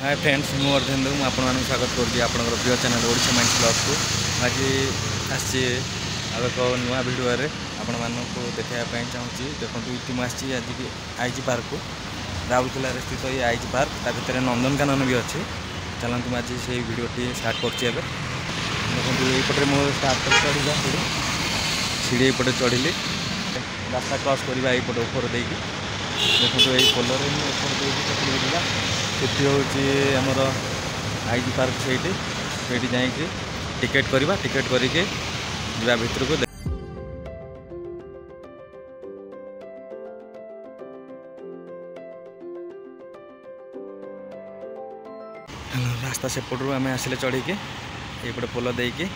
Hi friends मु अर्धेंदु आपण स्वागत करुँच आप प्रिय चैनल ओडिशा माइंड्स ब्लॉग को आज आसी एक नुआ भिडियो आपण मानक देखापी चाहूँगी। देखो ये मुझे आज आईजी पार्क को राउरकेला स्थित ये आईजी पार्क ता भर नंदनकानन भी अच्छी। चलते आज से भिडियो स्टार्ट कर देखो यपटे मो स्टार्ट कर चढ़ा सीढ़ी यपटे चढ़ी रास्ता क्रॉस करवा यपटे ऊपर देकी देखो ये पोलर ऊपर सेठी हूँ आमर आईजी पार्क से जाइए टिकेट करवा टिकेट करके जा भीतर को रास्ता सेपटू आम आसिले चढ़ी के ये पोल देकी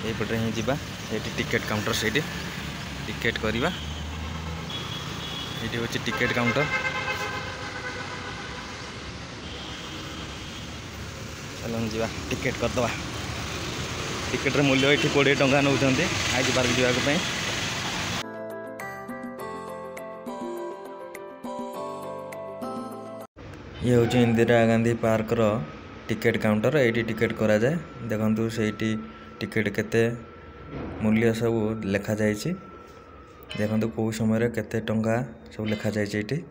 यपटे ही जावा ये टिकेट काउंटर से टिकेट करवा ये हूँ टिकेट काउंटर। चलन जा टिकेट करदे टिकेट मूल्य ये 20 टंका नौ आईजी पार्क जावाक। ये हूँ इंदिरा गांधी पार्क रो टिकेट काउंटर ये टिकेट करा जाए। देखु से टिकेट केते मूल्य सब लिखा जाइए। देखो कौ समय केते टंका सब लिखा जाइए।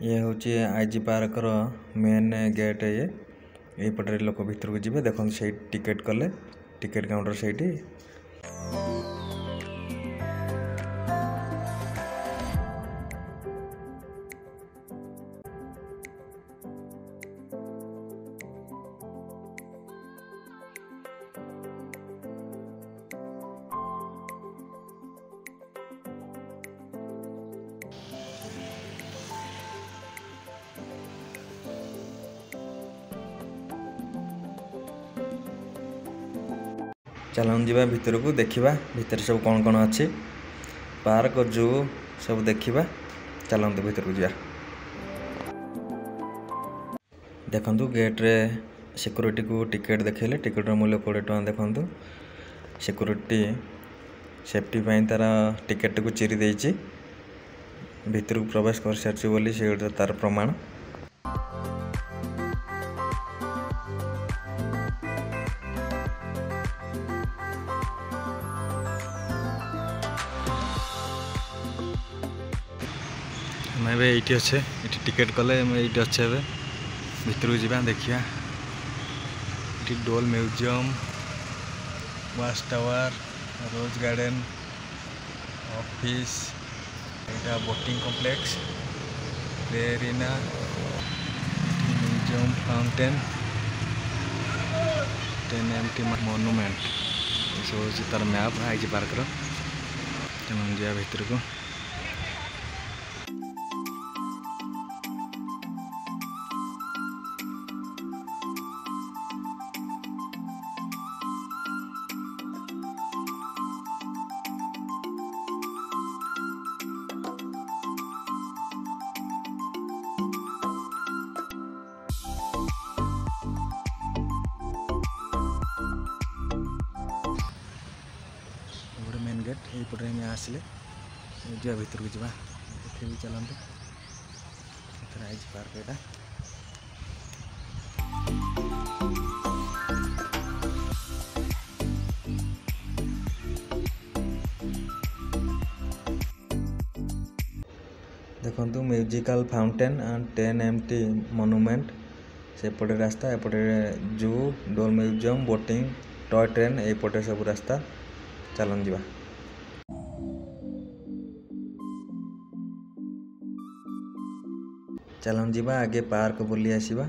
ये हूँ आईजी पार्क रो मेन गेट ये पटे लोक भीतर को जी देखो से टिकेट कले टिकेट काउंटर से चलन जा भीतर को देखा भीतर सब कौन कौन अच्छी पार्क जू सब देखा। चलते भीतर को जा देखु गेट रे सिक्योरिटी को टिकेट देखले टिकेट मूल्य 20 टଙ୍କା। देखु सिक्योरिटी सेफ्टी तार टिकेट को चिरी देछि भीतर को प्रवेश कर सारी बोली से तार प्रमाण। मैं ये अच्छे ये टिकेट कले ये अच्छे भीतर को जा देखिया ये doll museum watch tower rose garden office यहाँ boating complex play arena museum fountain 10 एम्प्टी मोनुमेंट ये सब हूँ तार मैप आईजी पार्क रो। चलन जा भीतर को गेट यपटे में आसिले जा भीतर को जा देखे चलते आईजी पार्क यहाँ देखु म्यूजिकल फाउंटेन एंड 10 एम्प्टी मोनुमेंट सेपटे रास्ता एपटे zoo doll museum boating toy train यपटे सब रास्ता। चलन जा चलन जा आगे पार्क बुली आसवा।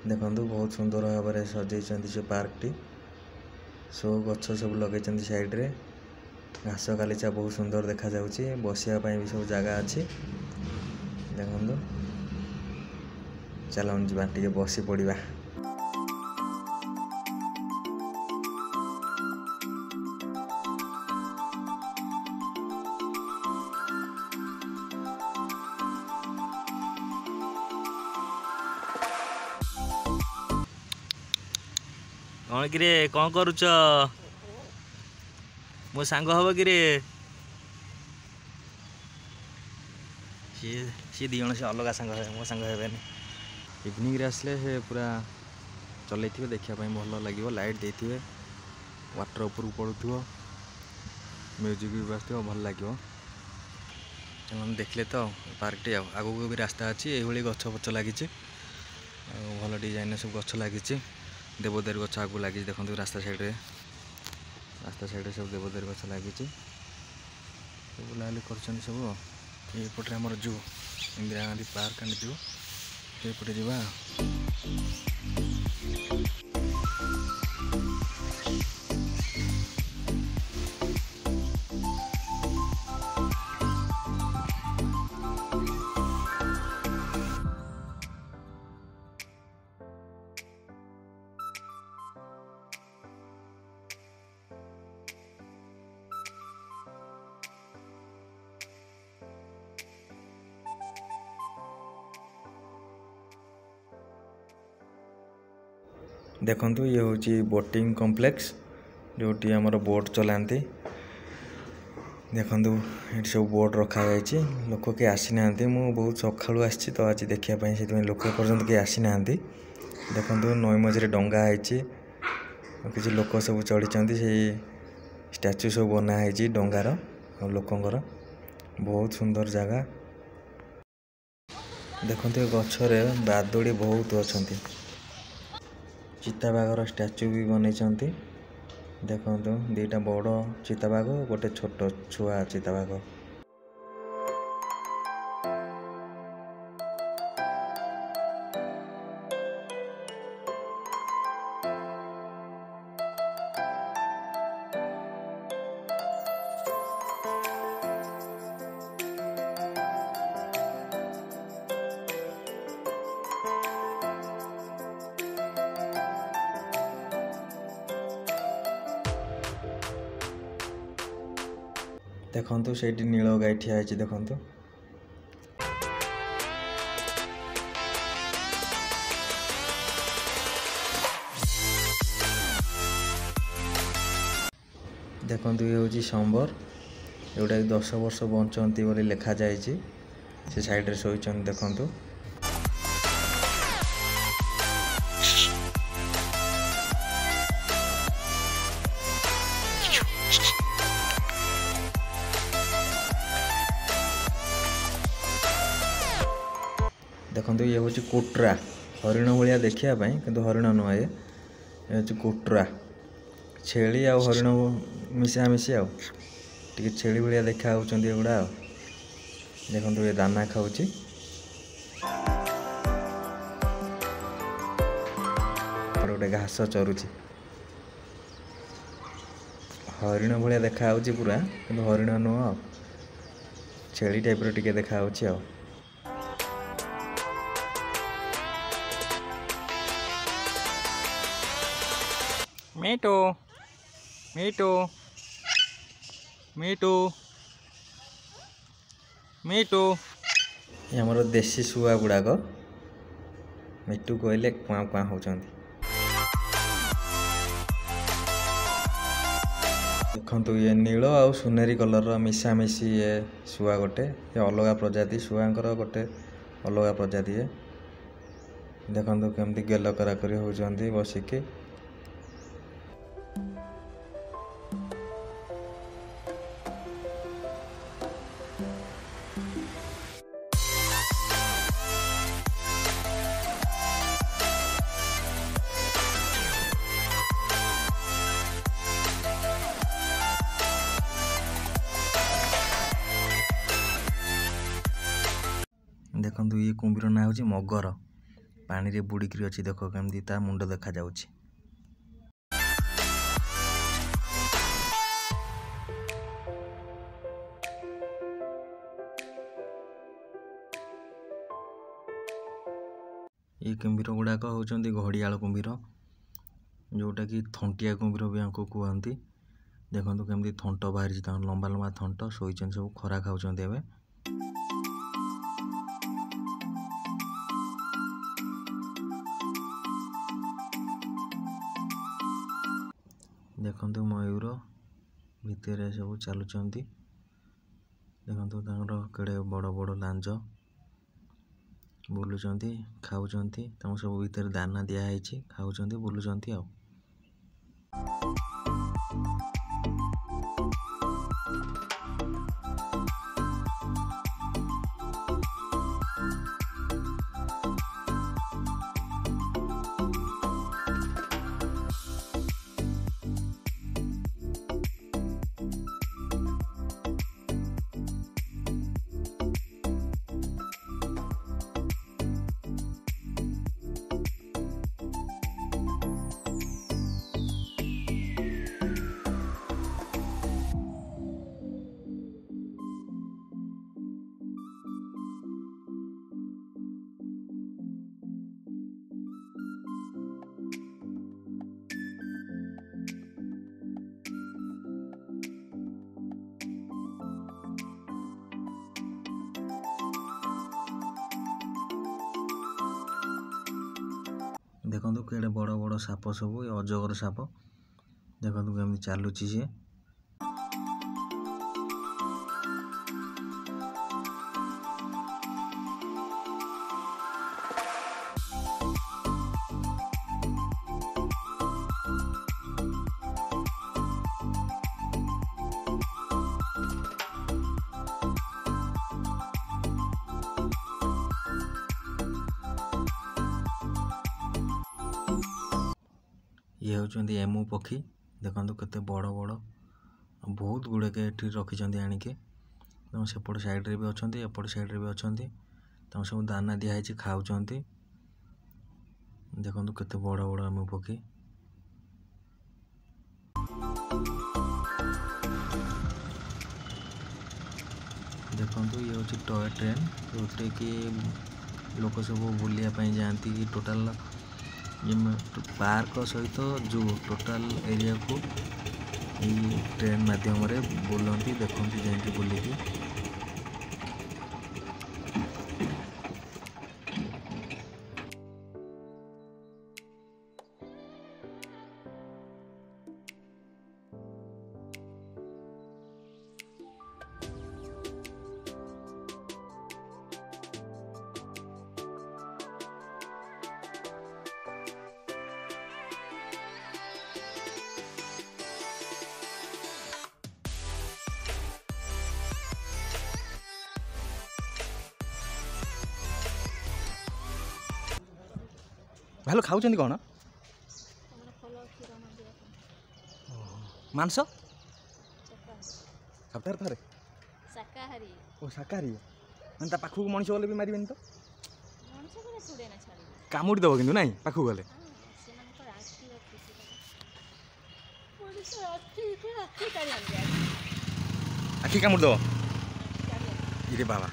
देखु बहुत सुंदर भाव में सजई से पार्क टी सो गछ सब लगे साइड रे घास गालीचा बहुत सुंदर देखा जाउची बसिया भी सब जगह अच्छी। देखु चलन जा टे बसी पड़ा कौन कि कौन करुच मो सांग हम कि सी दी जन से अलग सांग मो सांग हे इवनिंग आसले से पूरा चल देखापी भल लगे लाइट दे वाटर ऊपर पड़ू म्यूजिक भी बाजु भल लगे देखले तो पार्क टी आगू भी रास्ता अच्छी ये गछ फच लगी भल डिजाइन सब गछ लगी देवदार गछ आगू लगी देखो रास्ता साइड सब देवदार गछ लगी बुलाबुली कर सब ये आमर जू इंदिरा गांधी पार्क एंड जू ये जावा देखंतु ये हूँ बोटिंग कॉम्प्लेक्स जोटी आमर बोट चलाती देखंतु ये सब बोट रखा लोक किए आसी ना मु बहुत सकाळु आसी तो आज देखापी से लोक पर्यटन किए आसी ना देखंतु नई मझे डंगा है किसी लोक सब चढ़ी से स्टैचू सब बनाई डंगार लोकंर बहुत सुंदर जगह देखते गछरे बादुड़ी बहुत अच्छा चिताबाघर स्टैचू भी बनई देखो दीटा बड़ चिताबाघ गोटे छोट छुआ चिताबाघ देखंतु से नील गाई ठिया है देखंतु देखंतु ये हूँ संबर जोटा 10 वर्ष बंचती बोली लिखा जाए से साइड रे शोचन देखंतु देखो ये हूँ कोट्रा हरिण भाया देखापी कि हरिण नुह ये हूँ कोट्रा छेली आ हरिण मिशामिशी आगे छेली भाया देखा होगा देखो ये दाना खाऊँ गोटे घास चरुची हरिण भाया देखा पूरा कि हरिण नुह छेली टाइप टे देखा मीटू मीटू मीटू मीटू ये आमर देसी शुआ गुड़ाक मिटू कहले कुआ कुआ होचंती देखंतु ये नील आ सुनेरी कलर मिशामिशी ये शुआ गोटे ये अलग प्रजाति शुआंकर गोटे अलग प्रजाति है देखंतु केमती गेल कराकरी होचंती बसिकी देखो ये कुंभीर ना हूँ मगर पानी रे बुड़िकी अच्छी देख केमती ता मुंड देखा जाउछि ये कुंभीर गुड़ाक होचंती घड़ियाल कुंभीर जोटा कि थंटिया कुंभीर भी आंको कहती देखो केमती थंट बाहरी लंबा लंबा थंट शोचन सब खरा खाऊँ एवं देखंतु मयूर भितर सब चलुंट देखो केड़े बड़ बड़ लांज बुलुंट खाऊँ सब भितर दाना दिखाई खाऊँ बुलुंट आ देखो केड़े बड़ बड़ साप सब अजगर साप देखो केमती चलुची सी ये होचंदी एमु पक्षी देखो केते बड़ बड़ बहुत गुड़े के रखी आणिके सेपट साइड रे भी अच्छा एपट साइड रे भी अच्छा सब दाना दिखाई खाऊँ देखो केते बड़ बड़ एमु पक्षी देखो ये हूँ टॉय ट्रेन जो कि लोक सब बुलायापी जाती टोटाल पार्क सहित जो टोटाल एरिया को ये ट्रेन माध्यम रे बुलती देखते जाइए बुलिकी भालू खाऊँ कौन मांस सप्ताह थे शाकाहारी ओ शाकाहारी मैंने पाखक मनीष गले भी मारे तो कामुड़ी दब कि ना पाखक गले आखि कामुड़ी दब ये बाबा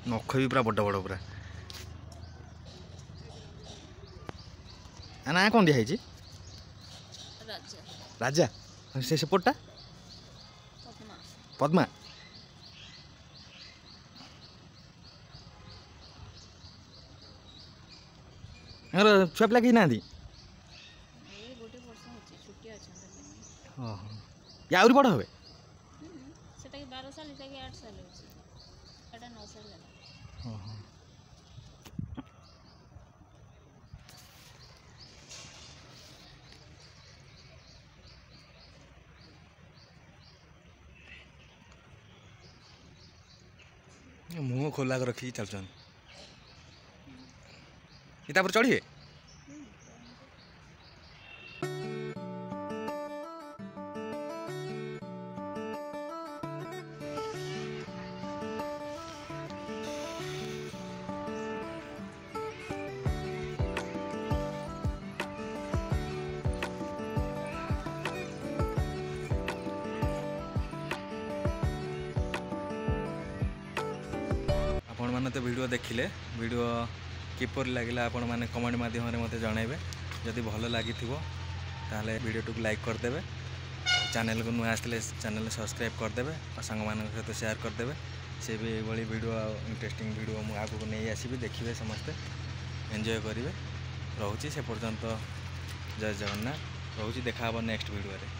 नख भी पूरा बड़ बड़ पूरा ना कौन दिखाई राजा से सेपटा पद्मा छुआ पिला कहीं ना या आउरी बड़ हे 12 साल 8 साल 9 साल मुँह खोला कर रखी चलचन इता पर चढ़िए आपण मैंने तो वीडियो देखिले वीडियो किपर लगे आपण मैंने कमेंट माध्यम मत जनइबे जदि भल लगी ताले वीडियो को लाइक करदे चैनल को नुआ आसले चैनल सब्सक्राइब करदे और सांग मान सहित शेयर करदे से भी ये वीडियो इंटरेस्टिंग वीडियो मुझे आगे नहीं आसबि देखिए समस्ते एंजॉय करेंगे रोचे से पर्यंत जय जगन्नाथ। ରହୁଛି, ଦେଖା ହେବ ନେକ୍ସଟ ଭିଡ଼ିଓରେ।